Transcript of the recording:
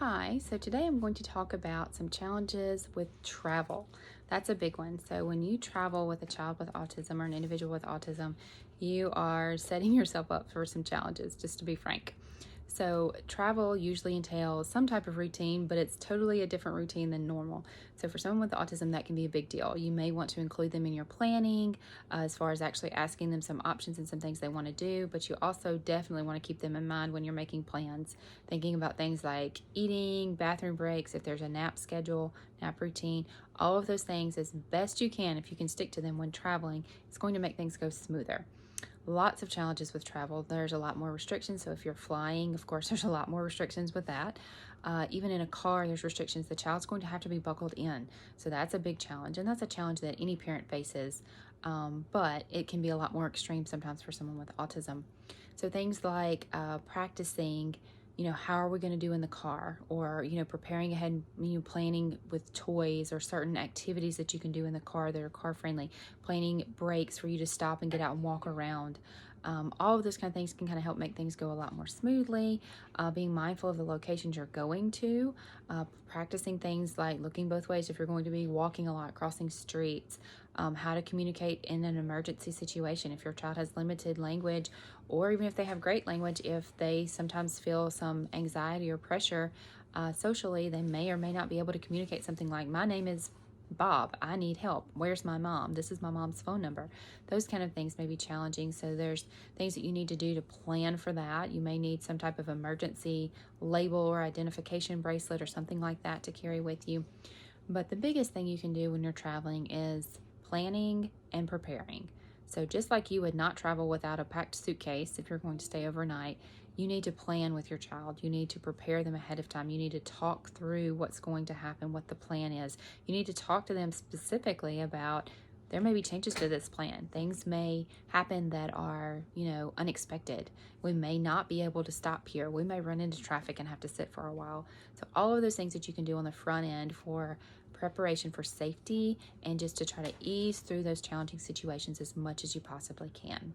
Hi, so today I'm going to talk about some challenges with travel. That's a big one. So, when you travel with a child with autism or an individual with autism, you are setting yourself up for some challenges, just to be frank. So, travel usually entails some type of routine, but it's totally a different routine than normal. So, for someone with autism, that can be a big deal. You may want to include them in your planning as far as actually asking them some options and some things they want to do, but you also definitely want to keep them in mind when you're making plans, thinking about things like eating, bathroom breaks, if there's a nap schedule, nap routine, all of those things as best you can. If you can stick to them when traveling, it's going to make things go smoother. Lots of challenges with travel. There's a lot more restrictions. So if you're flying, of course, there's a lot more restrictions with that. Even in a car, there's restrictions. The child's going to have to be buckled in. So that's a big challenge. And that's a challenge that any parent faces. But it can be a lot more extreme sometimes for someone with autism. So things like practicing, how are we going to do in the car, or preparing ahead, planning with toys or certain activities that you can do in the car that are car friendly, planning breaks for you to stop and get out and walk around. All of those kind of things can kind of help make things go a lot more smoothly. Being mindful of the locations you're going to, practicing things like looking both ways if you're going to be walking a lot, crossing streets, how to communicate in an emergency situation if your child has limited language, or even if they have great language, if they sometimes feel some anxiety or pressure socially, they may or may not be able to communicate something like, my name is Bob, I need help. Where's my mom? This is my mom's phone number. Those kind of things may be challenging. So there's things that you need to do to plan for that. You may need some type of emergency label or identification bracelet or something like that to carry with you. But the biggest thing you can do when you're traveling is planning and preparing. So just like you would not travel without a packed suitcase if you're going to stay overnight, you need to plan with your child. You need to prepare them ahead of time. You need to talk through what's going to happen, what the plan is. You need to talk to them specifically about, there may be changes to this plan. Things may happen that are, unexpected. We may not be able to stop here. We may run into traffic and have to sit for a while. So all of those things that you can do on the front end for preparation for safety and just to try to ease through those challenging situations as much as you possibly can.